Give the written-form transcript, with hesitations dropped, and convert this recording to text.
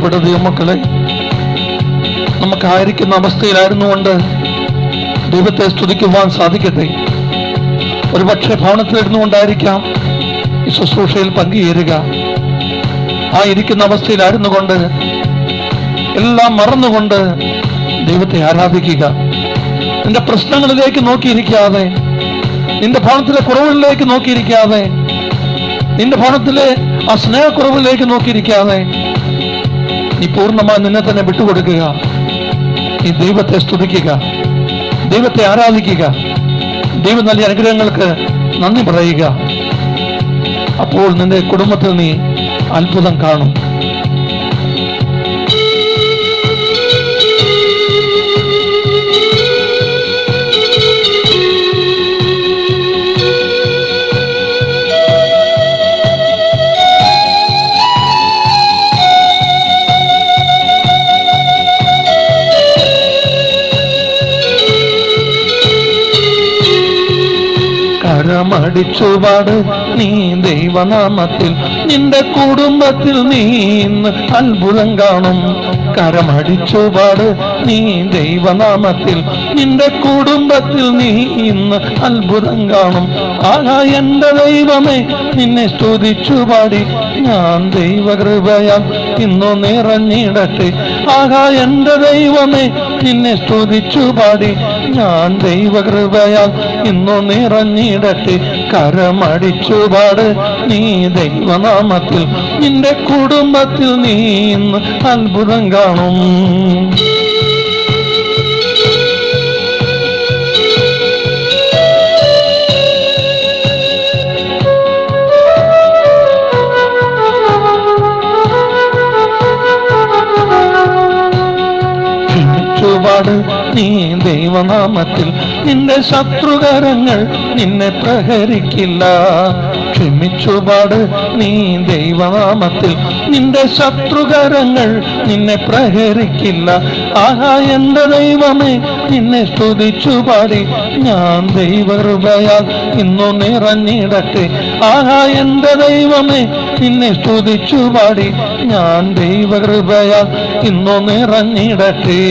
പ്രിയപ്പെട്ട ദൈവമക്കളെ, നമുക്കായിരിക്കുന്ന അവസ്ഥയിലായിരുന്നുകൊണ്ട് ദൈവത്തെ സ്തുതിക്കുവാൻ സാധിക്കട്ടെ. ഒരുപക്ഷെ ഭവനത്തിലിരുന്നു കൊണ്ടായിരിക്കാം ഈ ശുശ്രൂഷയിൽ പങ്കുചേരുക. ആ ഇരിക്കുന്ന അവസ്ഥയിലായിരുന്നു കൊണ്ട് എല്ലാം മറന്നുകൊണ്ട് ദൈവത്തെ ആരാധിക്കുക. നിന്റെ പ്രശ്നങ്ങളിലേക്ക് നോക്കിയിരിക്കാതെ, നിന്റെ ഭവനത്തിലെ കുറവുകളിലേക്ക് നോക്കിയിരിക്കാതെ, നിന്റെ ഭവനത്തിലെ ആ സ്നേഹക്കുറവിലേക്ക് നോക്കിയിരിക്കാതെ നീ പൂർണ്ണമായി നിന്നെ തന്നെ വിട്ടുകൊടുക്കുക. നീ ദൈവത്തെ സ്തുതിക്കുക, ദൈവത്തെ ആരാധിക്കുക, ദൈവം നൽകിയ അനുഗ്രഹങ്ങൾക്ക് നന്ദി പറയുക. അപ്പോൾ നിന്റെ കുടുംബത്തിൽ നീ അത്ഭുതം കാണും. കരമടിച്ചുപാട് നീ ദൈവനാമത്തിൽ, നിന്റെ കുടുംബത്തിൽ നീ ഇന്ന് അത്ഭുതം കാണും. കരമടിച്ചുപാട് നീ ദൈവനാമത്തിൽ, നിന്റെ കുടുംബത്തിൽ നീ ഇന്ന് അത്ഭുതം കാണും. ആഹാ എന്റെ ദൈവമേ, നിന്നെ സ്തുതിച്ചുപാടി ഞാൻ ദൈവകൃപയാൽ ഇന്നു നിറഞ്ഞിടട്ടെ. ആഹാ എന്റെ ദൈവമേ, നിന്നെ സ്തുതിച്ചുപാടി ഞാൻ ദൈവകൃപയാൽ ഇന്നു നിറഞ്ഞിടട്ടെ. കരമടിച്ചുപാട് നീ ദൈവനാമത്തിൽ, നിന്റെ കുടുംബത്തിൽ നീ ഇന്ന് അത്ഭുതം കാണും. നീ ദൈവനാമത്തിൽ, നിന്റെ ശത്രുകരങ്ങൾ നിന്നെ പ്രഹരിക്കില്ല. ക്ഷമിച്ചുപാട് നീ ദൈവനാമത്തിൽ, നിന്റെ ശത്രുകരങ്ങൾ നിന്നെ പ്രഹരിക്കില്ല. ആഹാ എന്റെ ദൈവമേ, നിന്നെ സ്തുതിച്ചുപാടി ഞാൻ ദൈവകൃപയാൽ ഇന്നു നിറഞ്ഞിടട്ടെ. ആഹാ എന്റെ ദൈവമേ, നിന്നെ സ്തുതിച്ചുപാടി ഞാൻ ദൈവകൃപയാൽ ഇന്നു നിറഞ്ഞിടട്ടെ.